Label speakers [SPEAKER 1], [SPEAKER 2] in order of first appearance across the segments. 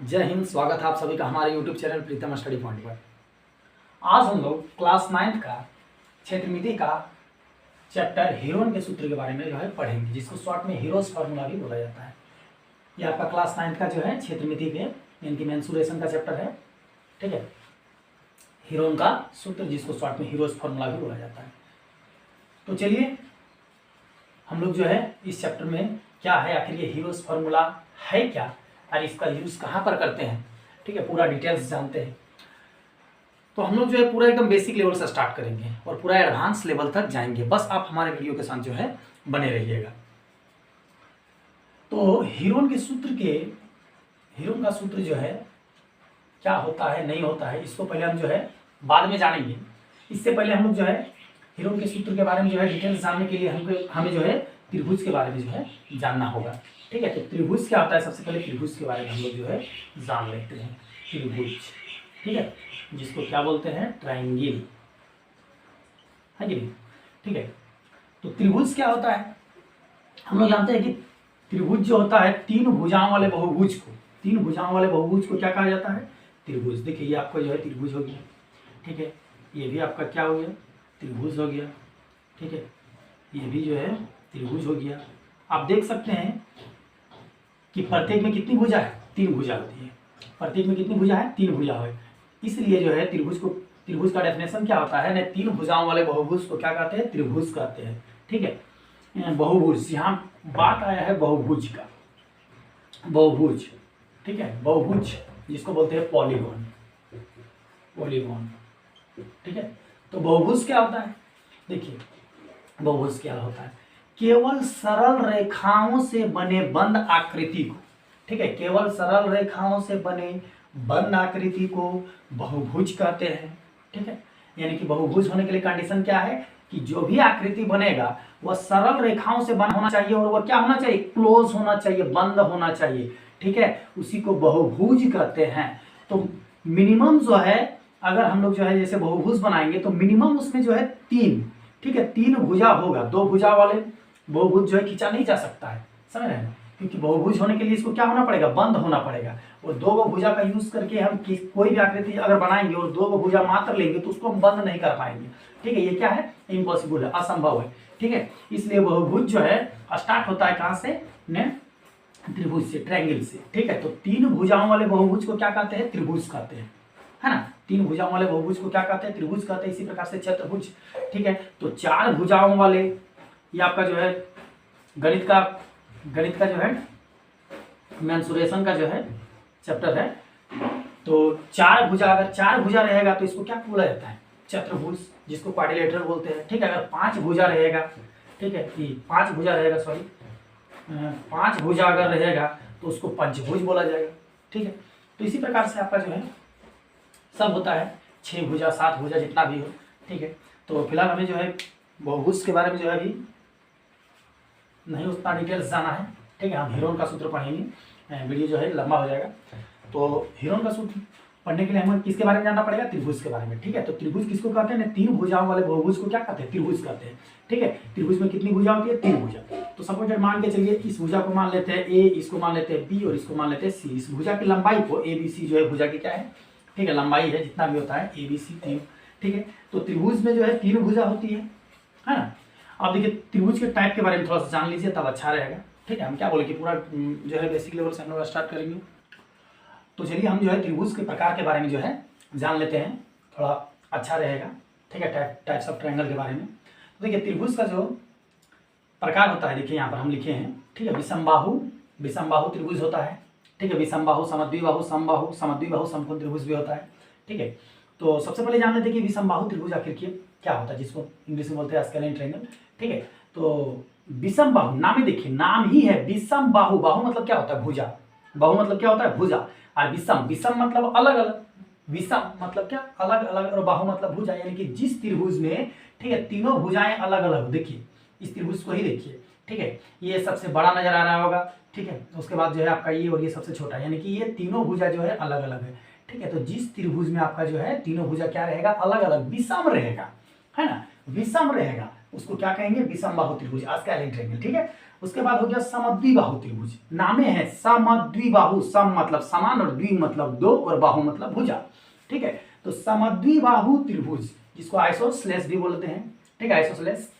[SPEAKER 1] जय हिंद। स्वागत है आप सभी का हमारे YouTube चैनल प्रीतम स्टडी पॉइंट पर। आज हम लोग क्लास 9th का क्षेत्रमिति का चैप्टर हीरोन के सूत्र के बारे में जो है पढ़ेंगे, जिसको शॉर्ट में हीरोज फार्मूला भी बोला जाता है। ये आपका क्लास 9th का जो है क्षेत्रमिति के यानी कि मेंसुरेशन का चैप्टर है। ठीक है, हीरोन का सूत्र जिसको शॉर्ट में हीरोज फार्मूला भी बोला जाता है। तो चलिए हम लोग जो है इस चैप्टर में क्या है, आखिर ये हीरोज फार्मूला है क्या और इसका यूज़ कहाँ पर करते हैं, ठीक है, पूरा डिटेल्स जानते हैं। तो हम लोग जो है पूरा एकदम बेसिक लेवल से स्टार्ट करेंगे और पूरा एडवांस लेवल तक जाएंगे। बस आप हमारे वीडियो के साथ जो है बने रहिएगा। तो हीरोन का सूत्र जो है क्या होता है नहीं होता है, इसको पहले हम जो है बाद में जानेंगे। इससे पहले हम लोग जो है हीरोन के सूत्र के बारे में जो है डिटेल्स जानने के लिए हमें जो है त्रिभुज के बारे में जो है जानना होगा। ठीक है, तो त्रिभुज क्या होता है, सबसे पहले त्रिभुज के बारे में हम लोग जो है जान लेते हैं। त्रिभुज, ठीक है, जिसको क्या बोलते हैं, ट्रायंगल, है कि नहीं। ठीक है, तो त्रिभुज क्या होता है, हम लोग जानते हैं कि त्रिभुज जो होता है तीन भुजाओं वाले बहुभुज को क्या कहा जाता है, त्रिभुज। देखिए ये आपका जो है त्रिभुज हो गया, ठीक है, ये भी आपका क्या हो गया, त्रिभुज हो गया। ठीक है, ये भी जो है त्रिभुज हो गया। आप देख सकते हैं कि प्रत्येक में कितनी भुजा है, तीन भुजा होती है। प्रत्येक में कितनी भुजा है, तीन भुजा है। इसलिए जो है त्रिभुज का डेफिनेशन क्या होता है, तीन भुजाओं वाले बहुभुज को क्या कहते हैं, त्रिभुज कहते हैं। ठीक है, बहुभुज, यहाँ बात आया है बहुभुज का, बहुभुज, ठीक है, बहुभुज जिसको बोलते हैं पॉलीगॉन। ठीक है, तो बहुभुज क्या होता है, देखिए बहुभुज क्या होता है, केवल सरल रेखाओं से बने बंद आकृति को, ठीक है, केवल सरल रेखाओं से बने बंद आकृति को बहुभुज कहते हैं। ठीक है, यानी कि बहुभुज होने के लिए कंडीशन क्या है कि जो भी आकृति बनेगा वह सरल रेखाओं से बंद होना चाहिए और वह क्या होना चाहिए, क्लोज होना चाहिए, बंद होना चाहिए। ठीक है, उसी को बहुभुज कहते हैं। तो मिनिमम जो है, अगर हम लोग जो है जैसे बहुभुज बनाएंगे तो मिनिमम उसमें जो है तीन, ठीक है, तीन भुजा होगा। दो भुजा वाले बहुभुज जो है खींचा नहीं जा सकता है, समझ रहे हैं, क्योंकि बहुभुज होने के लिए इसको क्या होना पड़ेगा, बंद होना पड़ेगा। और दो गो भुजा का यूज करके हम कोई भी आकृति अगर बनाएंगे और दो गो भुजा मात्र लेंगे तो उसको हम बंद नहीं कर पाएंगे। ठीक है, ये क्या है, इम्पॉसिबल है, असंभव है। ठीक है, इसलिए बहुभुज जो है स्टार्ट होता है कहाँ से, त्रिभुज से, ट्रायंगल से। ठीक है, तो तीन भुजाओं वाले बहुभुज को क्या कहते हैं, त्रिभुज कहते हैं, है ना। तीन भुजाओं वाले बहुभुज को क्या कहते हैं, त्रिभुज कहते हैं। इसी प्रकार से चतुर्भुज। ठीक है, तो चार भुजाओं वाले, ये आपका जो है गणित का जो है मेंसुरेशन का जो है चैप्टर है। तो चार भुजा, अगर चार भुजा रहेगा तो इसको क्या बोला जाता है, चतुर्भुज, जिसको क्वाड्रिलेटरल बोलते हैं। ठीक है, अगर पांच भुजा रहेगा, ठीक है, पांच भुजा अगर रहेगा तो उसको पंचभुज बोला जाएगा। ठीक है, तो इसी प्रकार से आपका जो है सब होता है, छह भुजा, सात भुजा, जितना भी हो। ठीक है, तो फिलहाल हमें जो है बहुभुज के बारे में जो है अभी नहीं उतना डिटेल्स जाना है। ठीक है, हम हीरोन का सूत्र पढ़ेंगे, वीडियो जो है लंबा हो जाएगा। तो हीरोन का सूत्र पढ़ने के लिए हमें किसके बारे में जानना पड़ेगा, त्रिभुज के बारे में। ठीक है, तो त्रिभुज किसको कहते हैं, तीन भुजाओं वाले बहुभुज को क्या कहते हैं, त्रिभुज कहते हैं। ठीक है, त्रिभुज में कितनी भुजा होती है, तीन भुजा। तो सपोज मान के चलिए इस भुजा को मान लेते हैं ए, इसको मान लेते हैं बी और इसको मान लेते हैं सी। इस भुजा की लंबाई को ए बी सी जो है भुजा की क्या है, ठीक है, लंबाई है, जितना भी होता है ए बी सी तीन। ठीक है, तो त्रिभुज में जो है तीन भुजा होती है ना। अब देखिए त्रिभुज के टाइप के बारे में थोड़ा सा जान लीजिए, तब अच्छा रहेगा। ठीक है, हम क्या बोले कि पूरा जो है बेसिक लेवल से हम लोग स्टार्ट करेंगे। तो चलिए हम जो है त्रिभुज के प्रकार के बारे में जो है जान लेते हैं, थोड़ा अच्छा रहेगा। ठीक है, टाइप्स ऑफ ट्रायंगल के बारे में। तो देखिए त्रिभुज का जो प्रकार होता है, देखिए यहाँ पर हम लिखे हैं। ठीक है, विषमबाहु त्रिभुज होता है। ठीक है, विषमबाहु, समद्विबाहु, समबाहु, समद्विबाहु, समकोण त्रिभुज भी होता है। ठीक है, तो सबसे पहले जान लेते हैं कि विषमबाहु त्रिभुज आखिर क्या होता है, जिसको इंग्लिश में बोलते हैं स्केलेन ट्रायंगल। ठीक है, तो विषमबाहु, नाम ही देखिए, नाम ही है विषमबाहु। बाहु मतलब क्या होता है, भुजा। बाहु मतलब क्या होता है, भुजा। और विषम मतलब अलग अलग, विषम मतलब क्या, अलग अलग, और बाहु मतलब भुजा। यानी कि जिस त्रिभुज में, ठीक है, तीनों भुजाएं अलग अलग, देखिए इस त्रिभुज को ही देखिए। ठीक है, ये सबसे बड़ा नजर आ रहा होगा। ठीक है, उसके बाद जो है आपका ये और ये सबसे छोटा, यानी कि ये तीनों भुजा जो है अलग अलग है। ठीक है, तो जिस त्रिभुज में आपका जो है तीनों भुजा क्या रहेगा, अलग अलग, विषम रहेगा, है ना, विषम रहेगा, उसको क्या कहेंगे, विषमबाहु त्रिभुज, स्केलेन ट्रायंगल। ठीक है, उसके बाद हो गया समद्विबाहु त्रिभुज। नामे है समद्विबाहु, सम मतलब समान और द्वि मतलब दो और बाहु मतलब भुजा। ठीक है, तो समद्विबाहु त्रिभुज जिसको आइसोसेलेस भी बोलते हैं। ठीक है, आइसोसेलेस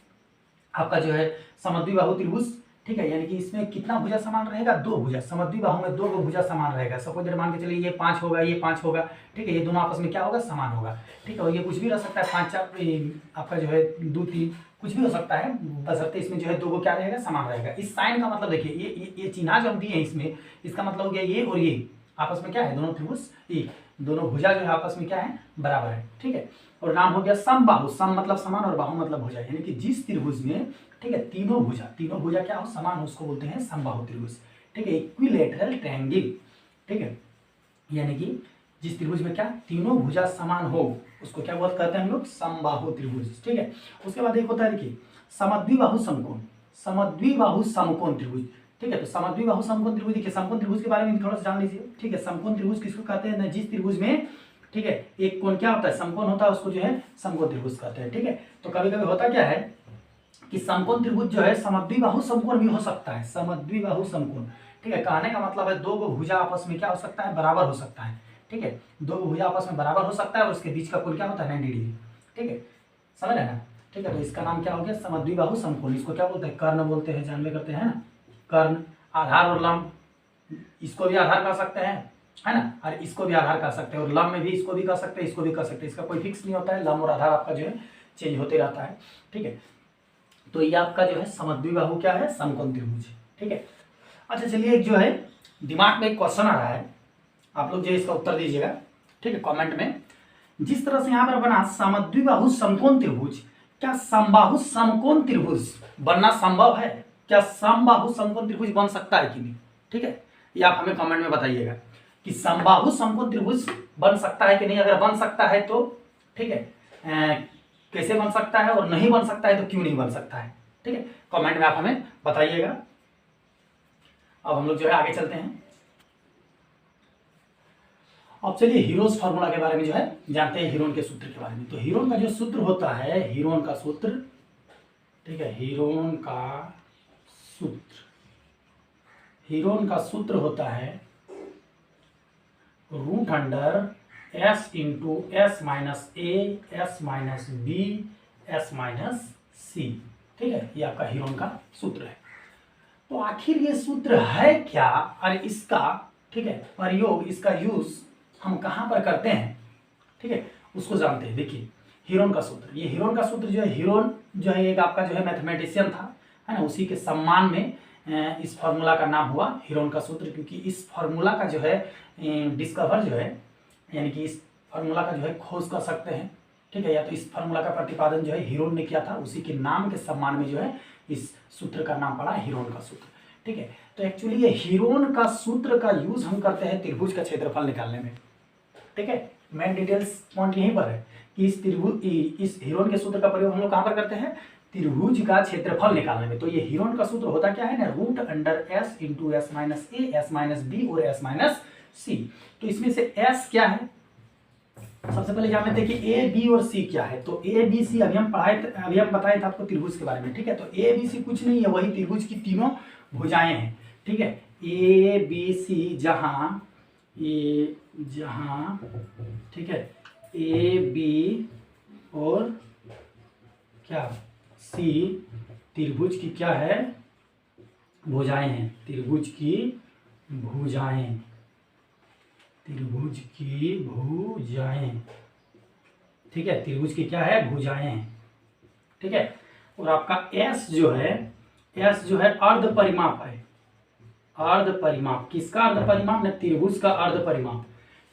[SPEAKER 1] आपका जो है समद्विबाहु त्रिभुज। ठीक है, यानी कि इसमें कितना भुजा समान रहेगा, दो भुजा। समद्विबाहु में दो भुजा समान रहेगा। सपोज मान के चलिए ये 5 होगा, ये 5 होगा। ठीक है, ये दोनों आपस में क्या होगा, समान होगा। ठीक है, और ये कुछ भी रह सकता है, 5 4 आपका जो है 2 3 कुछ भी हो सकता है, बशर्ते इसमें जो है दो को क्या रहेगा, समान रहेगा। इस साइन का मतलब देखिए, ये चिन्ह जो हम दिए हैं इसमें, इसका मतलब हो गया ये और ये आपस में क्या है, दोनों त्रिभुज ये दोनों भुजा जो है आपस में क्या है, बराबर है। ठीक है, और नाम हो गया समबाहु। सम मतलब समान और बाहु मतलब भुजा, यानी कि जिस त्रिभुज में ठीक है तीनों भुजा क्या हो, समान हो, उसको बोलते हैं समबाहु त्रिभुज। ठीक है, इक्विलेटरल ट्रायंगल। ठीक है, यानी कि जिस त्रिभुज में क्या तीनों भुजा समान हो उसको क्या बोलते कहते हैं हम लोग, समबाहु त्रिभुज। ठीक है, उसके बाद एक होता है देखिए समद्विबाहु समकोण। समद्विबाहु समकोण त्रिभुज। ठीक है, तो समद्विबाहु समकोण त्रिभुज, देखिए समकोण त्रिभुज के बारे में थोड़ा सा जान लीजिए। ठीक है, समकोण त्रिभुज किसको कहते हैं, जिस त्रिभुज में ठीक है एक कोण क्या होता है, समकोण होता है, उसको जो है समकोण त्रिभुज कहते हैं। ठीक है, तो कभी कभी होता क्या है कि समकोण त्रिभुज जो है समद्विबाहु समकोण भी हो सकता है। समद्विबाहु समकोण, ठीक है, कहने का मतलब है दो भुजा आपस में क्या हो सकता है, बराबर हो सकता है। ठीक है, दो भुजा आपस में बराबर हो सकता है और उसके बीच का कोण क्या होता है, 90 डिग्री। ठीक है, समझ रहे ना। ठीक है, तो इसका नाम क्या हो गया, समद्विबाहु समकोण। इसको क्या बोलते हैं, कर्ण बोलते हैं, जानवे करते हैं ना। कर्ण, आधार और लंब, इसको भी आधार कर सकते हैं, है ना, और इसको भी आधार कर सकते हैं, और लंब में भी इसको भी कर सकते हैं, इसको भी कर सकते हैं। इसका कोई फिक्स नहीं होता है, लंब और आधार आपका जो है चेंज होते रहता है। ठीक है, तो ये आपका जो है समद्विबाहु क्या है, समकोण त्रिभुज। ठीक है, अच्छा चलिए एक जो है दिमाग में एक क्वेश्चन आ रहा है, आप लोग जो इसका उत्तर दीजिएगा। ठीक है, कमेंट में। जिस तरह से यहाँ पर बना समद्विबाहु समकोण त्रिभुज, क्या समबाहु समकोण त्रिभुज बनना संभव है? क्या समबाहु समकोण त्रिभुज बन सकता है कि नहीं? ठीक है, ये आप हमें कमेंट में बताइएगा कि समबाहु समकोण त्रिभुज बन सकता है कि नहीं। अगर बन सकता है तो ठीक है कैसे बन सकता है, और नहीं बन सकता है तो क्यों नहीं बन सकता है। ठीक है, कमेंट में आप हमें बताइएगा। अब हम लोग जो है आगे चलते हैं। अब चलिए हीरोज फार्मूला के बारे में जो है जानते हैं, हीरोन के सूत्र के बारे में। तो हीरोन का जो सूत्र होता है, हीरोन का सूत्र, ठीक है, हीरोन का सूत्र होता है root under S into S minus A S minus B S minus C. ठीक है, ये आपका हीरोन का सूत्र है। तो आखिर ये सूत्र है क्या, और इसका ठीक है प्रयोग, इसका यूज हम कहाँ पर करते हैं, ठीक है, उसको जानते हैं। देखिए हीरोन का सूत्र, ये हीरोन का सूत्र जो है, हीरोन जो है एक आपका जो है मैथमेटिशियन था, है ना, उसी के सम्मान में इस फार्मूला का नाम हुआ हीरोन का सूत्र। क्योंकि इस फार्मूला का जो है डिस्कवर जो है, यानी कि इस फार्मूला का जो है खोज कर सकते हैं। ठीक है, या तो इस फार्मूला का प्रतिपादन जो है हीरोन ने किया था, उसी के नाम के सम्मान में जो है इस सूत्र का नाम पड़ा हीरोन का सूत्र। ठीक है, तो एक्चुअली ये हीरोन का सूत्र का यूज हम करते हैं त्रिभुज का क्षेत्रफल निकालने में। ठीक है, मेन डिटेल्स पॉइंट यहीं पर है कि इस हीरोन के सूत्र का प्रयोग हम लोग कहाँ पर करते हैं, त्रिभुज का क्षेत्रफल निकालने में। तो ये हीरोन का सूत्र होता क्या है ना, root under S into S minus A S minus B और एस माइनस सी। तो इसमें से एस क्या है, सबसे पहले जान लेते हैं कि ए बी और सी क्या है। तो ए बी सी अभी हम बताए थे आपको त्रिभुज के बारे में। ठीक है, तो ए बी सी कुछ नहीं है, वही त्रिभुज की तीनों भुजाएं हैं। ठीक है, ए बी सी जहां ठीक है ए बी और क्या सी त्रिभुज की क्या है, भुजाएं हैं। त्रिभुज की भुजाएं, ठीक है, त्रिभुज की क्या है, भुजाएं हैं। ठीक है, और आपका एस जो है अर्ध परिमाप है। अर्ध परिमाप, किसका अर्ध परिमाप, ना त्रिभुज का अर्ध परिमाप।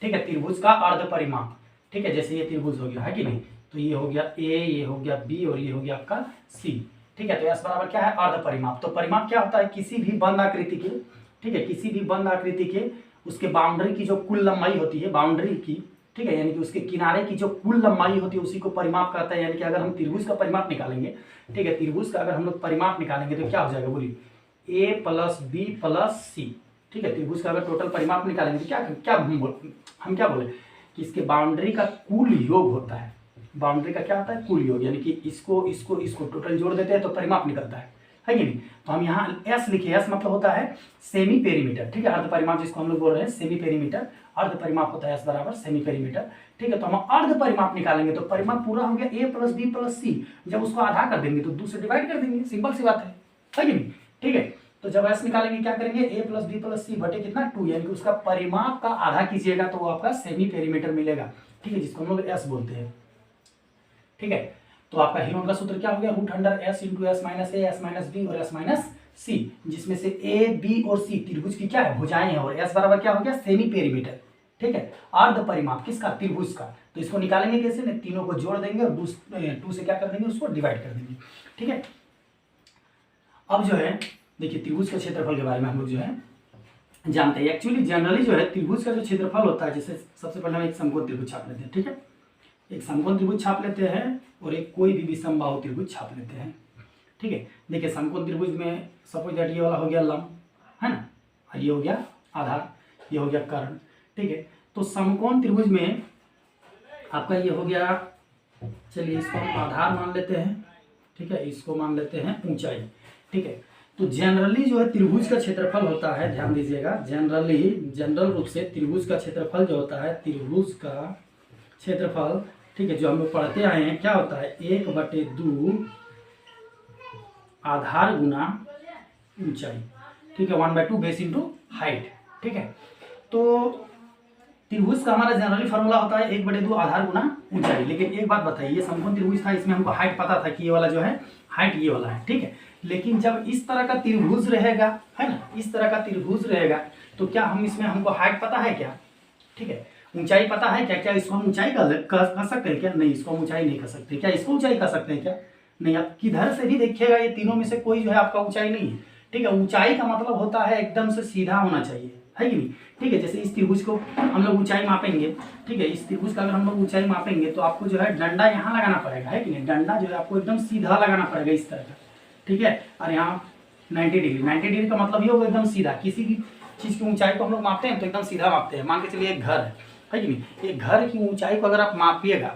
[SPEAKER 1] ठीक है, त्रिभुज का अर्ध परिमाप। ठीक है, जैसे ये त्रिभुज हो गया है कि नहीं, तो ये हो गया ए, ये हो गया बी और ये हो गया आपका सी। ठीक है, तो एस बराबर क्या है, अर्ध परिमाप। तो परिमाप क्या होता है, किसी भी बंद आकृति के, ठीक है, किसी भी बंद आकृति के उसके बाउंड्री की जो कुल लंबाई होती है, बाउंड्री की, ठीक है, यानी कि उसके किनारे की जो कुल लंबाई होती है उसी को परिमाप कहता है। यानी कि अगर हम त्रिभुज का परिमाप निकालेंगे, ठीक है, त्रिभुज का अगर हम लोग परिमाप निकालेंगे तो क्या हो जाएगा, बोलिए, ए प्लस बी प्लस सी। ठीक है, त्रिभुज का अगर टोटल परिमाप निकालेंगे तो हम क्या बोले कि इसके बाउंड्री का कुल योग होता है। बाउंड्री का क्या होता है, कुल योग, यानी कि इसको टोटल जोड़ देते हैं तो परिमाप निकलता है है कि नहीं। तो हम यहाँ एस लिखे, एस मतलब होता है सेमी पेरीमीटर, ठीक है, अर्ध परिमाप जिसको हम लोग बोल रहे हैं सेमी पेरीमीटर, अर्ध परिमाप होता है एस बराबर सेमी पेरीमीटर, ठीक है। तो हम अर्ध परिमाप निकालेंगे तो परिमाप पूरा हो गया ए प्लस बी प्लस सी, जब उसको आधा कर देंगे तो 2 से डिवाइड कर देंगे, सिंपल सी बात है कि नहीं, ठीक है। तो जब एस निकालेंगे क्या करेंगे, ए प्लस बी प्लस सी बटे कितना 2, यानी कि उसका परिमाप का आधा कीजिएगा तो वो आपका सेमी पेरीमीटर मिलेगा, ठीक है, जिसको हम लोग एस बोलते हैं, ठीक है। तो आपका हीरोन का सूत्र क्या हो गया, root under S into S minus A, S minus B और एस माइनस सी, जिसमें से ए बी और सी त्रिभुज की क्या है, भुजाएं हैं, और एस बराबर क्या हो गया, सेमी पेरीमीटर, ठीक है, अर्ध परिमाप किसका, त्रिभुज का। तो इसको निकालेंगे कैसे, ने तीनों को जोड़ देंगे और 2 से क्या कर देंगे, उसको डिवाइड कर देंगे, ठीक है। अब जो है देखिए त्रिभुज के क्षेत्रफल के बारे में हम लोग जो है जानते हैं। एक्चुअली जनरली जो है त्रिभुज का जो क्षेत्रफल होता है, जैसे सबसे पहले हम एक समकोण त्रिभुज छाप लेते हैं, ठीक है, एक समकोण त्रिभुज छाप लेते हैं और एक कोई भी विषमबाहु त्रिभुज छाप लेते हैं, ठीक है। देखिए समकोण त्रिभुज में सपोज दैट ये वाला हो गया लंब, है ना, और ये हो गया आधार, ये हो गया कर्ण, ठीक है। तो समकोण त्रिभुज में आपका ये हो गया, चलिए इसको हम आधार मान लेते हैं, ठीक है, इसको मान लेते हैं ऊंचाई, ठीक है। तो जनरली जो है त्रिभुज का क्षेत्रफल होता है, ध्यान दीजिएगा, जनरल रूप से त्रिभुज का क्षेत्रफल जो होता है, त्रिभुज का क्षेत्रफल, ठीक है, जो हम लोग पढ़ते आए हैं, क्या होता है 1/2 आधार गुना ऊंचाई, ठीक है, 1/2 बेस इंटू हाइट, ठीक है। तो त्रिभुज का हमारा जनरली फॉर्मूला होता है 1/2 आधार गुना ऊंचाई। लेकिन एक बात बताइए, ये समकोण त्रिभुज था, इसमें हमको हाइट पता था कि ये वाला जो है हाइट ये वाला है, ठीक है। लेकिन जब इस तरह का त्रिभुज रहेगा, है ना, इस तरह का त्रिभुज रहेगा, तो क्या हम इसमें हमको हाइट पता है क्या, ठीक है, ऊंचाई पता है क्या, क्या इसको हम ऊंचाई कह सकते हैं क्या, नहीं, इसको हम ऊंचाई नहीं कह सकते, क्या इसको ऊंचाई कह सकते हैं क्या, नहीं। आप किधर से भी देखिएगा ये तीनों में से कोई जो है आपका ऊंचाई नहीं है, ठीक है। ऊंचाई का मतलब होता है एकदम से सीधा होना चाहिए, है कि नहीं, ठीक है। जैसे इस त्रिभुज को हम लोग ऊंचाई मापेंगे, ठीक है, इस त्रिभुज का अगर हम लोग ऊंचाई मापेंगे तो आपको जो है डंडा यहाँ लगाना पड़ेगा, है कि नहीं, डंडा जो है आपको एकदम सीधा लगाना पड़ेगा इस तरह का, ठीक है। और यहाँ 90 डिग्री का मतलब ये होगा एकदम सीधा। किसी भी चीज़ की ऊंचाई को हम लोग मापते हैं तो एकदम सीधा मापते हैं। मान के चलिए एक घर है कि नहीं, एक घर की ऊंचाई को अगर आप मापिएगा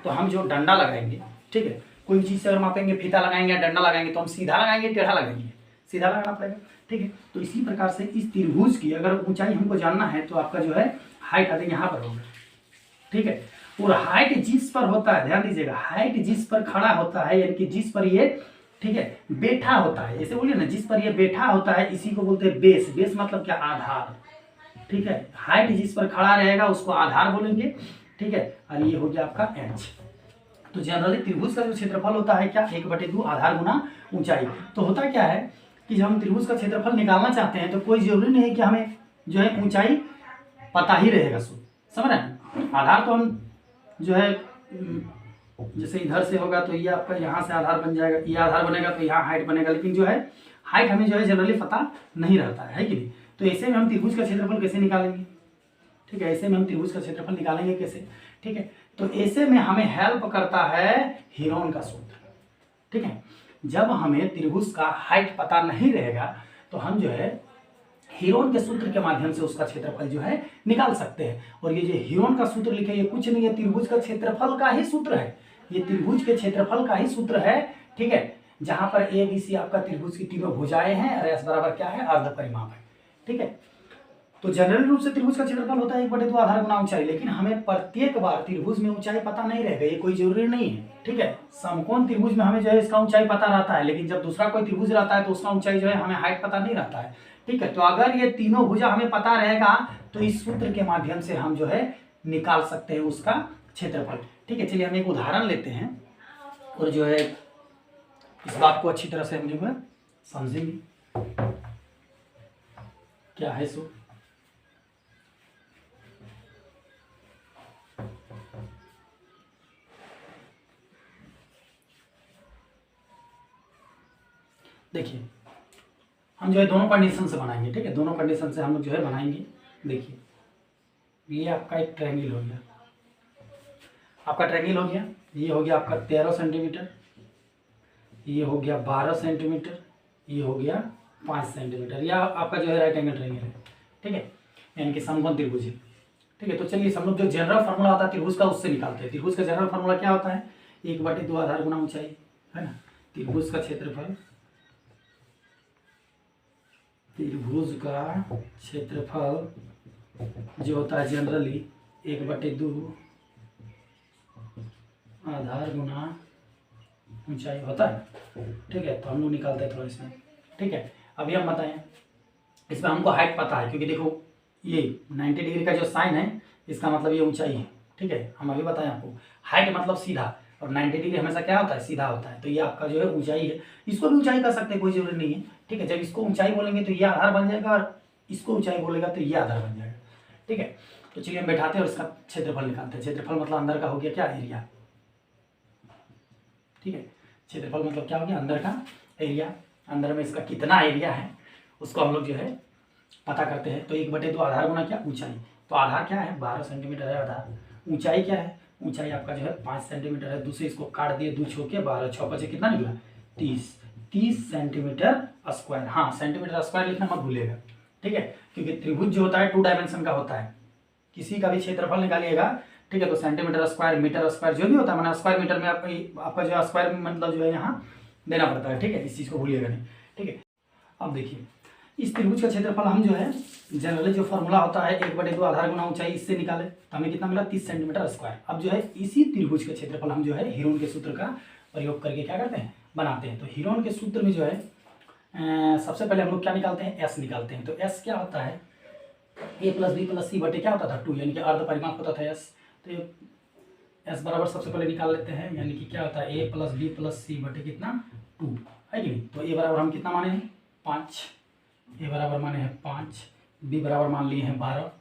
[SPEAKER 1] तो हम जो डंडा लगाएंगे, ठीक है, कोई चीज़ से अगर मापेंगे, फीता लगाएंगे या डंडा लगाएंगे तो हम सीधा लगाएंगे, टेढ़ा लगाएंगे, सीधा लगाना पड़ेगा, ठीक है। तो इसी प्रकार से इस त्रिभुज की अगर ऊंचाई हमको जानना है तो आपका जो है हाइट आते यहाँ पर होगा, ठीक है। और हाइट जिस पर होता है, ध्यान दीजिएगा, हाइट जिस पर खड़ा होता है, यानी कि जिस पर ये, ठीक है, बैठा होता है, जैसे बोलिए ना, जिस पर ये बैठा होता है इसी को बोलते हैं बेस। बेस मतलब क्या, आधार, ठीक है। हाइट जिस पर खड़ा रहेगा उसको आधार बोलेंगे, ठीक है। और ये हो गया आपका एच। तो जनरली त्रिभुज का जो क्षेत्रफल होता है क्या, 1/2 आधार गुना ऊंचाई। तो होता क्या है कि जब हम त्रिभुज का क्षेत्रफल निकालना चाहते हैं तो कोई जरूरी नहीं है कि हमें जो है ऊंचाई पता ही रहेगा, समझ रहे हैं। आधार तो हम जो है जैसे इधर से होगा तो ये आपका यहाँ से आधार बन जाएगा, ये आधार बनेगा तो यहाँ हाइट बनेगा, लेकिन जो है हाइट हमें जो है जनरली पता नहीं रहता है कि नहीं। तो ऐसे में हम त्रिभुज का क्षेत्रफल कैसे निकालेंगे, ठीक है, ऐसे में हम त्रिभुज का क्षेत्रफल निकालेंगे कैसे, ठीक है। तो ऐसे में हमें हेल्प करता है हीरोन का सूत्र, ठीक है। जब हमें त्रिभुज का हाइट पता नहीं रहेगा तो हम जो है हीरोन के सूत्र के माध्यम से उसका क्षेत्रफल जो है निकाल सकते हैं। और ये जो हीरोन का सूत्र लिखे, ये कुछ नहीं है, त्रिभुज का क्षेत्रफल का ही सूत्र है, ये त्रिभुज के क्षेत्रफल का ही सूत्र है, ठीक है। जहां पर ए बी सी आपका त्रिभुज की तीनों भुजाएं हैं और एस बराबर क्या है, अर्ध परिमाप है, ठीक है। तो जनरल रूप से त्रिभुज का क्षेत्रफल होता है 1/2 आधार गुना ऊंचाई, लेकिन हमें प्रत्येक बार त्रिभुज में ऊंचाई पता नहीं रहेगा, ये कोई जरूरी नहीं है, ठीक है। समकोण त्रिभुज में हमें जो है इसका ऊंचाई पता रहता है, लेकिन जब दूसरा कोई त्रिभुज रहता है तो उसका ऊंचाई जो है हमें हाइट पता नहीं रहता है, ठीक है। तो अगर ये तीनों भुजा हमें पता रहेगा तो इस सूत्र के माध्यम से हम जो है निकाल सकते हैं उसका क्षेत्रफल, ठीक है। चलिए हम एक उदाहरण लेते हैं और जो है इस बात को अच्छी तरह से हम जो है समझेंगे क्या है सो। देखिए हम जो है दोनों कंडीशन से बनाएंगे, ठीक है, दोनों कंडीशन से हम लोग जो है बनाएंगे। देखिए ये आपका एक ट्रायंगल हो गया, आपका ट्रायंगल हो गया, ये हो गया आपका 13 सेंटीमीटर, ये हो गया 12 सेंटीमीटर, ये हो गया 5 सेंटीमीटर, या आपका जो है राइट एंगल ट्रायंगल है, ठीक है, यानी कि समकोण त्रिभुज है, ठीक है। तो चलिए हम लोग जो जनरल फार्मूला होता है त्रिभुज का उससे निकालते हैं। त्रिभुज का जनरल फार्मूला क्या होता है, 1/2 आधार गुना ऊंचाई, है ना। त्रिभुज का क्षेत्रफल त्रिभुज का क्षेत्रफल जो होता है जनरली 1/2 आधार गुना ऊंचाई होता है। ठीक है, तो हम लोग निकालते हैं थोड़ा इसमें। ठीक है, अभी हम बताएं, इसमें हमको हाइट पता है क्योंकि देखो ये 90 डिग्री का जो साइन है इसका मतलब ये ऊंचाई है। ठीक है, हम अभी बताएं आपको, हाइट मतलब सीधा, और 90 डिग्री हमेशा क्या होता है, सीधा होता है। तो ये आपका जो है ऊंचाई है, इसको भी ऊंचाई कर सकते हैं, कोई जरूरी नहीं है। ठीक है, जब इसको ऊंचाई बोलेंगे तो ये आधार बन जाएगा, और इसको ऊंचाई बोलेगा तो ये आधार बन जाएगा। ठीक है, तो चलिए हम बैठाते हैं और इसका क्षेत्रफल निकालते हैं। क्षेत्रफल मतलब अंदर का हो गया क्या, एरिया। ठीक है, क्षेत्रफल मतलब क्या हो गया, अंदर का एरिया। अंदर में इसका कितना एरिया है उसको हम लोग जो है पता करते हैं। तो 1/2 आधार गुना क्या, ऊंचाई। तो आधार क्या है, 12 सेंटीमीटर है आधार। ऊंचाई क्या है, ऊंचाई आपका जो है 5 सेंटीमीटर है। दूसरे इसको काट दिए, 2 छोड़ के 12, 6 बचे कितना निकला, 30 सेंटीमीटर स्क्वायर। हाँ, सेंटीमीटर स्क्वायर लिखना मत भूलिएगा। ठीक है, क्योंकि त्रिभुज जो होता है 2 डायमेंशन का होता है। किसी का भी क्षेत्रफल निकालिएगा, ठीक है, तो सेंटीमीटर स्क्वायर, मीटर स्क्वायर जो भी होता है, मतलब स्क्वायर मीटर में आपका जो स्क्वायर मतलब जो है यहाँ देना पड़ता है। ठीक है, इस चीज़ को भूलिएगा नहीं। ठीक है, अब देखिए इस त्रिभुज का क्षेत्रफल हम जो है जनरली जो फॉर्मूला होता है 1/2 आधार गुना ऊंचाई, इससे निकाले तो हमें कितना मिला, 30 सेंटीमीटर स्क्वायर। अब जो है इसी त्रिभुज का क्षेत्रफल हम जो है हीरोन के सूत्र का प्रयोग करके क्या करते हैं, बनाते हैं। तो हीरोन के सूत्र में जो है सबसे पहले हम लोग क्या निकालते हैं, एस निकालते हैं। तो एस क्या होता है, a + b + c बटे क्या होता था, 2, यानी कि अर्ध परिमाप होता था एस। तो एस बराबर सबसे पहले निकाल लेते हैं, यानी कि क्या होता है, a + b + c बटे कितना, 2 है कि नहीं। तो a बराबर हम कितना माने हैं, 5, a बराबर माने हैं 5, b बराबर मान लिए हैं 12,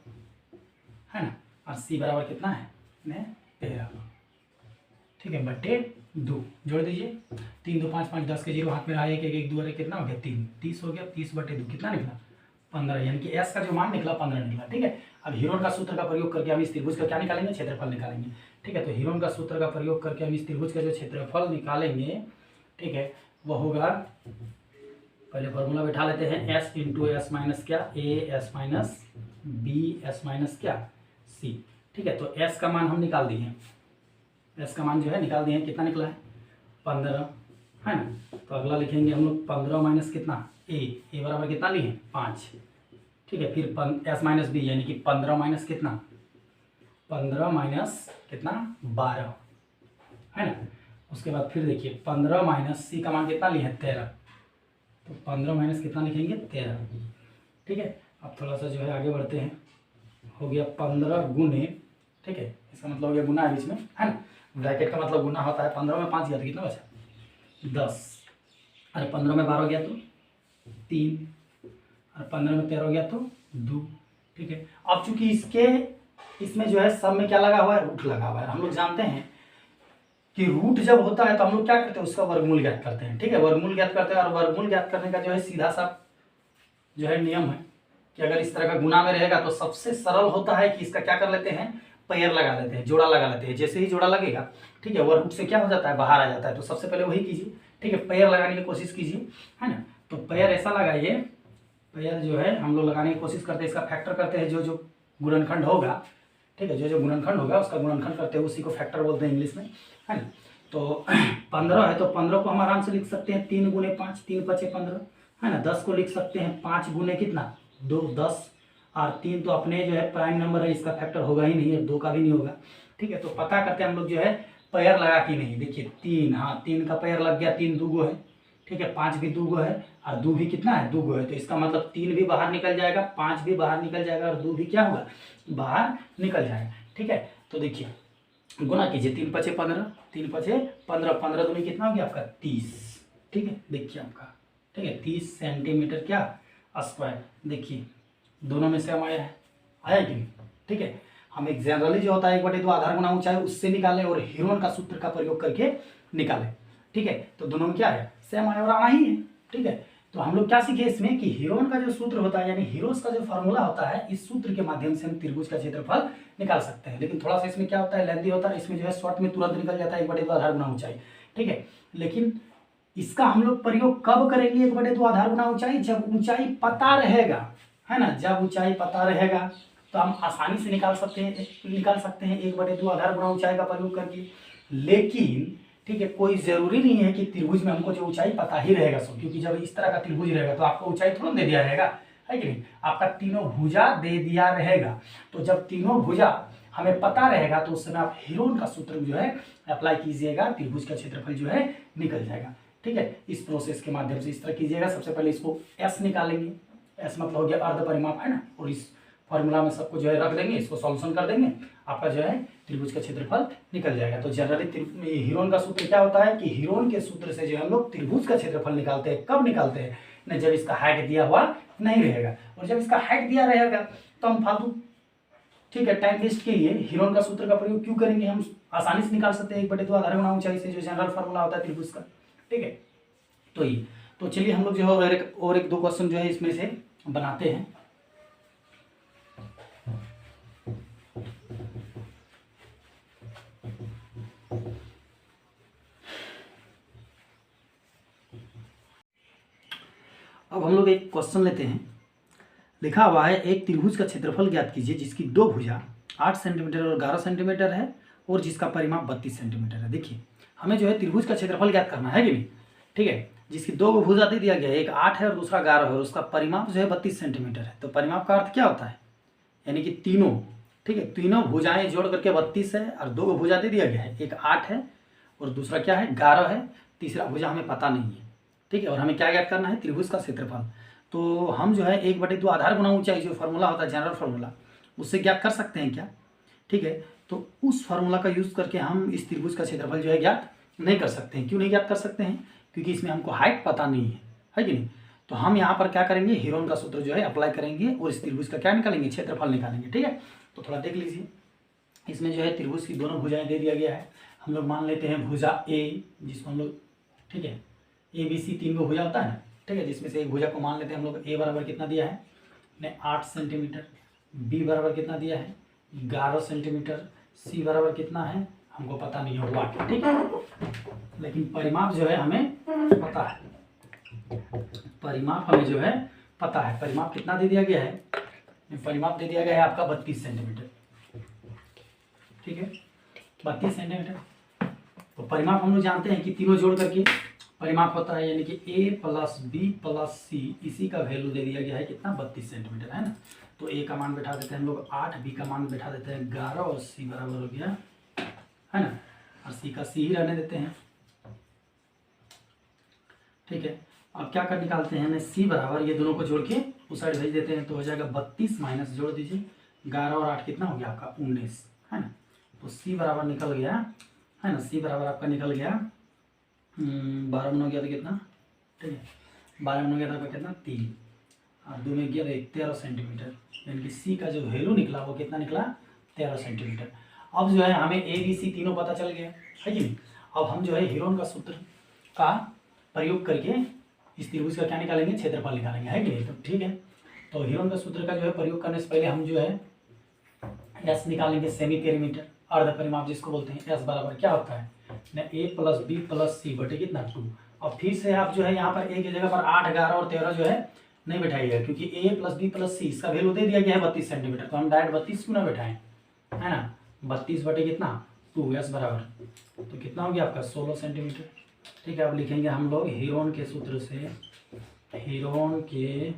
[SPEAKER 1] है ना, और c बराबर कितना है, 13। ठीक है, बटे 2 जोड़ दीजिए, 3 2 5 5 10 के 0 हाथ में रहा, 1 1 1 2 अरे कितना हो गया, 3, 30 हो गया। 30/2 कितना निकला, 15, यानी कि एस का जो मान निकला 15 निकला। ठीक है, अब हीरोन का सूत्र का प्रयोग करके हम इस त्रिभुज का क्या निकालेंगे, क्षेत्रफल निकालेंगे। ठीक है, तो हीरोन का सूत्र का प्रयोग करके हम इस त्रिभुज का जो क्षेत्रफल निकालेंगे, ठीक है, वो होगा, पहले फॉर्मूला बैठा लेते हैं, s × s माइनस क्या, a s minus b s minus क्या, c। ठीक है, तो s का मान हम निकाल दिए, s का मान जो है निकाल दिए हैं, कितना निकला है, 15, है ना। तो अगला लिखेंगे हम लोग 15 माइनस कितना, a बराबर कितना लिए, 5। ठीक है, फिर s माइनस b, यानी कि 15 माइनस कितना, 15 माइनस कितना, 12, है ना। उसके बाद फिर देखिए 15 माइनस c का मान कितना लिए हैं, 13। तो 15 माइनस कितना लिखेंगे, 13। ठीक है, अब थोड़ा सा जो है आगे बढ़ते हैं, हो गया 15 गुने, ठीक है, इसका मतलब हो गया गुना है बीच में, है ना, ब्रैकेट का मतलब गुना होता है। 15 में 5 गया तो कितना बचा, 10, अरे 15 में 12 गया तो 3, और 15 में 13 गया तो 2। ठीक है, अब चूंकि इसमें जो है सब में क्या लगा हुआ है, रूट लगा हुआ है। हम लोग जानते हैं कि रूट जब होता है तो हम लोग क्या करते हैं, उसका वर्गमूल ज्ञात करते हैं। ठीक है, वर्गमूल ज्ञात करते हैं, और वर्गमूल ज्ञात करने का जो है सीधा सा जो है नियम है कि अगर इस तरह का गुना में रहेगा तो सबसे सरल होता है कि इसका क्या कर लेते हैं, पेयर लगा लेते हैं, जोड़ा लगा लेते हैं। जैसे ही जोड़ा लगेगा, ठीक है, वो रूट से क्या हो जाता है, बाहर आ जाता है। तो सबसे पहले वही कीजिए। ठीक है, पेयर लगाने की कोशिश कीजिए, है ना। तो पेयर ऐसा लगाइए, पेयर जो है हम लोग लगाने की कोशिश करते हैं, इसका फैक्टर करते हैं, जो गुणनखंड होगा, ठीक है, जो गुणनखंड होगा उसका गुणनखंड करते हैं, उसी को फैक्टर बोलते हैं इंग्लिश में, है ना। तो 15 है तो 15 को हम आराम से लिख सकते हैं 3 गुने 5, 3 × 5 = 15, है ना। 10 को लिख सकते हैं 5 गुने कितना, 2, 10, और 3 तो अपने जो है प्राइम नंबर है, इसका फैक्टर होगा ही नहीं, 2 का भी नहीं होगा। ठीक है, तो पता करते हैं हम लोग जो है पेयर लगा कि नहीं। देखिए 3, हाँ 3 का पेयर लग गया, 3 2 है, ठीक है, 5 भी 2 है, और 2 भी कितना है, 2 है। तो इसका मतलब 3 भी बाहर निकल जाएगा, 5 भी बाहर निकल जाएगा, और 2 भी क्या होगा, बाहर निकल जाएगा। ठीक है, तो देखिए गुना कीजिए, 3 × 5 = 15, 3 × 5 = 15, 15 दूनी कितना हो गया आपका, 30। ठीक है, देखिए आपका, ठीक है, 30 सेंटीमीटर क्या स्क्वायर। देखिए दोनों में से हम आया कि नहीं। ठीक है, हम एक जनरली जो होता है 1/2 आधार गुना ऊंचाई उससे निकालें, और हीरोन का सूत्र का प्रयोग करके निकालें। ठीक है, तो दोनों में क्या है, सेम आया और आना ही है। ठीक है, तो हम लोग क्या सीखे इसमें कि हीरोन का जो सूत्र होता है, यानी हीरोस का जो फार्मूला होता है, इस सूत्र के माध्यम से हम त्रिभुज का क्षेत्रफल निकाल सकते हैं। लेकिन थोड़ा सा इसमें क्या होता है, लेंथी होता है, इसमें जो है शॉर्ट में तुरंत निकल जाता है 1/2 आधार गुना ऊंचाई। ठीक है, लेकिन इसका हम लोग प्रयोग कब करेंगे 1/2 आधार गुना ऊंचाई, जब ऊंचाई पता रहेगा, है ना। जब ऊंचाई पता रहेगा तो हम आसानी से निकाल सकते हैं 1/2 आधार गुना ऊंचाई का प्रयोग करके। लेकिन ठीक है, कोई जरूरी नहीं है कि त्रिभुज में हमको जो ऊंचाई पता ही रहेगा सब, क्योंकि जब इस तरह का त्रिभुज रहेगा तो आपको ऊंचाई थोड़ा दे दिया रहेगा, है कि नहीं। आपका तीनों भुजा दे दिया रहेगा, तो जब तीनों भुजा हमें पता रहेगा तो उस समय आप हीरोन का सूत्र जो है अप्लाई कीजिएगा, त्रिभुज का क्षेत्रफल जो है निकल जाएगा। ठीक है, इस प्रोसेस के माध्यम से इस तरह कीजिएगा। सबसे पहले इसको एस निकालेंगे, एस मतलब हो गया अर्ध परिमाप, है ना, और इस फॉर्मूला में सबको जो है रख देंगे, इसको सॉल्यूशन कर देंगे, आपका जो है त्रिभुज का क्षेत्रफल निकल जाएगा। तो जनरली हीरोन का सूत्र क्या होता है कि हीरोन के सूत्र से जो हम लोग त्रिभुज का क्षेत्रफल निकालते हैं। कब निकालते हैं ना, जब इसका हाइट दिया हुआ नहीं रहेगा, और जब इसका हाइट दिया रहेगा तो हम फालतू, ठीक है, टाइम वेस्ट के लिए हीरोन का सूत्र का प्रयोग क्यों करेंगे, हम आसानी से निकाल सकते हैं 1/2 आधार गुणा ऊंचाई से, जो जनरल फार्मूला होता है त्रिभुज का। ठीक है, तो ये तो चलिए हम लोग जो है और एक दो क्वेश्चन जो है इसमें से बनाते हैं। अब हम लोग एक क्वेश्चन लेते हैं। लिखा हुआ है एक त्रिभुज का क्षेत्रफल ज्ञात कीजिए जिसकी दो भुजा 8 सेंटीमीटर और 11 सेंटीमीटर है और जिसका परिमाप 32 सेंटीमीटर है। देखिए हमें जो है त्रिभुज का क्षेत्रफल ज्ञात करना है कि नहीं। ठीक है, जिसकी दो भुजा दे दिया गया है, एक 8 है और दूसरा 11 है, और उसका परिमाप जो है 32 सेंटीमीटर है। तो परिमाप का अर्थ क्या होता है, यानी कि तीनों, ठीक है, तीनों भुजाएं जोड़ करके 32 है, और दो भुजा दे दिया गया है, एक 8 है और दूसरा क्या है 11 है, तीसरा भुजा हमें पता नहीं है। ठीक है, और हमें क्या ज्ञात करना है, त्रिभुज का क्षेत्रफल। तो हम जो है 1/2 आधार गुणा ऊंचाई जो फार्मूला होता है जनरल फार्मूला, उससे ज्ञात कर सकते हैं क्या। ठीक है, तो उस फार्मूला का यूज़ करके हम इस त्रिभुज का क्षेत्रफल जो है ज्ञात नहीं कर सकते हैं। क्यों नहीं ज्ञात कर सकते हैं, क्योंकि इसमें हमको हाइट पता नहीं है कि नहीं। तो हम यहाँ पर क्या करेंगे, हीरोन का सूत्र जो है अप्लाई करेंगे और इस त्रिभुज का क्या निकालेंगे, क्षेत्रफल निकालेंगे। ठीक है, तो थोड़ा देख लीजिए, इसमें जो है त्रिभुज की दोनों भुजाएं दे दिया गया है। हम लोग मान लेते हैं भुजा ए, जिसको हम लोग, ठीक है, ABC 3 भुजा होता है ना। ठीक है, जिसमें से एक भुजा को मान लेते हैं हम लोग, ए बराबर कितना दिया है ने 8 सेंटीमीटर, बी बराबर कितना दिया है 11 सेंटीमीटर, सी बराबर कितना है हमको पता नहीं होगा। ठीक है, लेकिन परिमाप जो है हमें पता है, परिमाप हमें जो है पता है। परिमाप कितना दे दिया गया है, परिमाप दे दिया गया है आपका 32 सेंटीमीटर। ठीक है, 32 सेंटीमीटर। तो परिमाप हम लोग जानते हैं कि तीनों जोड़ करके परिमाप होता है, यानी कि A + B + C, इसी का वैल्यू दे दिया गया है कितना 32 सेंटीमीटर, है ना। तो A का मान बैठा देते हैं हम लोग 8, B का मान बैठा देते हैं 11 और C बराबर हो गया, है ना, और C का C ही रहने देते हैं। ठीक है, अब क्या कर निकालते हैं, C बराबर, ये दोनों को जोड़ के उस साइड भेज देते हैं, तो हो जाएगा 32 माइनस जोड़ दीजिए 11 और 8 कितना हो गया आपका 19, है ना। तो C बराबर निकल गया, है ना, C बराबर आपका निकल गया 12 में हो गया था कितना, ठीक है, 12 में हो गया था आपका कितना 3, और 2 में गया था 13 सेंटीमीटर, यानी कि C का जो वैल्यू निकला वो कितना निकला 13 सेंटीमीटर। अब जो है हमें ABC तीनों पता चल गया है कि नहीं। अब हम जो है हीरोन का सूत्र का प्रयोग करके इस त्रिभुज का क्या निकालेंगे, क्षेत्रफल निकालेंगे, है कि नहीं। तो ठीक है, तो हीरोन का सूत्र का जो है प्रयोग करने से पहले हम जो है S निकालेंगे, सेमी पेरीमीटर, अर्ध परिमाप जिसको बोलते हैं। S बराबर क्या होता है ना A + B + C बटे कितना 2। अब फिर से आप जो है यहाँ पर A की जगह पर 8, 11 और 13 जो है नहीं बैठाइएगा, क्योंकि A + B + C इसका वैल्यू दे दिया गया है 32 सेंटीमीटर, तो हम डायरेक्ट 32 क्यों ना बैठाएं, है ना। 32 बटे कितना 2, S बराबर तो कितना हो गया आपका 16 सेंटीमीटर। ठीक है, अब लिखेंगे हम लोग हीरोन के सूत्र से, हीरोन के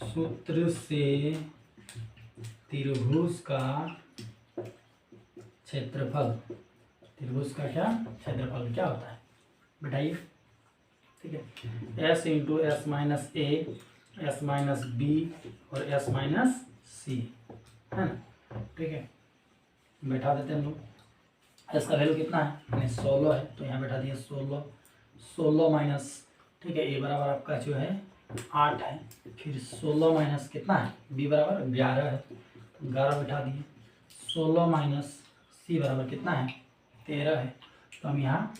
[SPEAKER 1] सूत्र से त्रिभुज का क्षेत्रफल, त्रिभुज का क्या क्षेत्रफल क्या होता है बताइए। ठीक है, S × S - A, S - B और S - C, है ना। ठीक है, बैठा देते हैं हम लोग। S का वैल्यू कितना है 16 है, तो यहाँ बैठा दिया 16, 16 माइनस, ठीक है, A बराबर आपका जो है 8 है, फिर 16 माइनस कितना है B बराबर 11 है, 11 बैठा दिए, 16 माइनस C बराबर कितना है 13 है, तो हम यहाँ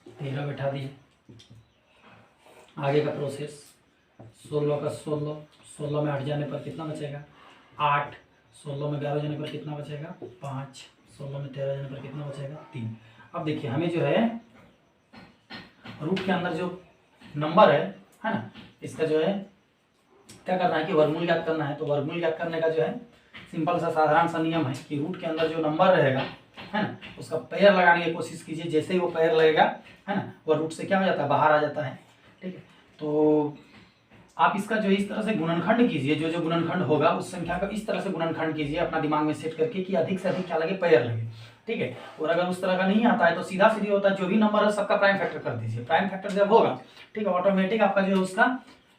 [SPEAKER 1] 13 बैठा दिए। आगे का प्रोसेस 16 का 16, 16 में 8 जाने पर कितना बचेगा 8, 16 में 11 जाने पर कितना बचेगा 5, 16 में 13 जाने पर कितना बचेगा 3। अब देखिए हमें जो है रूट के अंदर जो नंबर है ना, इसका जो है क्या करना है कि वर्गमूल ज्ञात करना है। तो वर्गमूल ज्ञात करने का जो है सिंपल सा साधारण सा नियम है कि रूट के अंदर जो नंबर रहेगा, है ना, उसका पैर लगाने की कोशिश कीजिए। जैसे ही वो पैर लगेगा, है ना, वो रूट से क्या हो जाता है बाहर आ जाता है। ठीक है, तो आप इसका जो है इस तरह से गुणनखंड कीजिए, जो जो गुणनखंड होगा उस संख्या का इस तरह से गुणनखंड कीजिए अपना दिमाग में सेट करके कि अधिक से अधिक क्या लगे, पेयर लगे, ठीक है। और अगर उस तरह का नहीं आता है तो सीधा सीधी होता है, जो भी नंबर है सबका प्राइम फैक्टर कर दीजिए। प्राइम फैक्टर जब होगा, ठीक है, ऑटोमेटिक आपका जो है उसका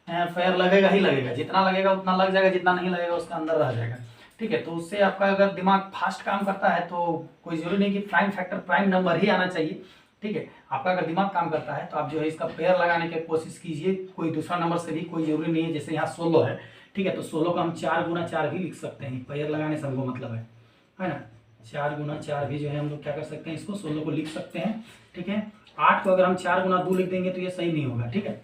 [SPEAKER 1] पेयर लगेगा ही लगेगा, जितना लगेगा उतना लग जाएगा, जितना नहीं लगेगा उसका अंदर रह जाएगा, ठीक है। तो उससे आपका अगर दिमाग फास्ट काम करता है तो कोई जरूरी नहीं कि प्राइम फैक्टर प्राइम नंबर ही आना चाहिए, ठीक है। आपका अगर दिमाग काम करता है तो आप जो है इसका पेयर लगाने की कोशिश कीजिए, कोई दूसरा नंबर से भी, कोई जरूरी नहीं है। जैसे यहाँ 16 है, ठीक है, तो 16 का हम 4 गुना 4 भी लिख सकते हैं, पेयर लगाने से हमको मतलब है ना। 4 गुना 4 भी जो है हम लोग क्या कर सकते हैं, इसको 16 को लिख सकते हैं, ठीक है। 8 को अगर हम 4 गुना 2 लिख देंगे तो ये सही नहीं होगा, ठीक है।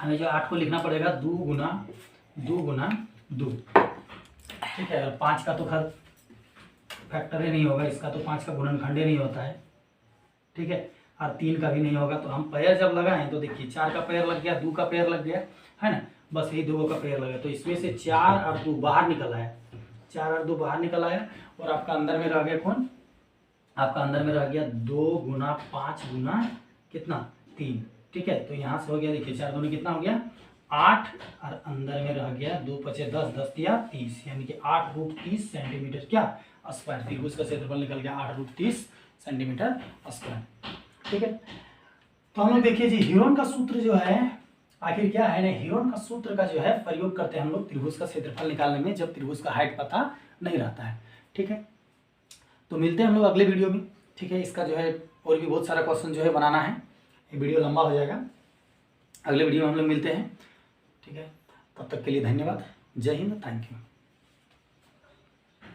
[SPEAKER 1] हमें जो 8 को लिखना पड़ेगा 2 गुना 2, ठीक है। और 5 का तो खैर फैक्टर ही नहीं होगा, इसका तो 5 का गुणनखंड ही नहीं होता है, ठीक है। और 3 का भी नहीं होगा। तो हम पेयर जब लगाएं तो देखिए 4 का पेयर लग गया, 2 का पेयर लग गया, है ना, बस यही 2 का पेयर लगा। तो इसमें से 4 और 2 बाहर निकल आया, 4 और 2 बाहर निकल आया, और आपका अंदर में रह गया कौन, आपका अंदर में रह गया 2 गुना 5 गुना कितना 3, ठीक है। तो यहाँ से हो गया, देखिए 4 दूनी कितना हो गया 8, और अंदर में रह गया 2 पचे 10, 10 तिया 30, यानी कि 8√30 सेंटीमीटर क्या स्क्वायर। त्रिभुज का क्षेत्रफल निकल गया 8√30 सेंटीमीटर स्क्वायर, ठीक है। तो हम लोग देखिए जी, हीरोन का सूत्र जो है आखिर क्या है ना, हीरोन का सूत्र का जो है प्रयोग करते हैं हम लोग त्रिभुज का क्षेत्रफल निकालने में, जब त्रिभुज का हाइट पता नहीं रहता है, ठीक है। तो मिलते हैं हम लोग अगले वीडियो में, ठीक है। इसका जो है और भी बहुत सारा क्वेश्चन जो है बनाना है, ये वीडियो लंबा हो जाएगा, अगले वीडियो में हम लोग मिलते हैं, ठीक है। तब तक के लिए धन्यवाद, जय हिंद, थैंक यू।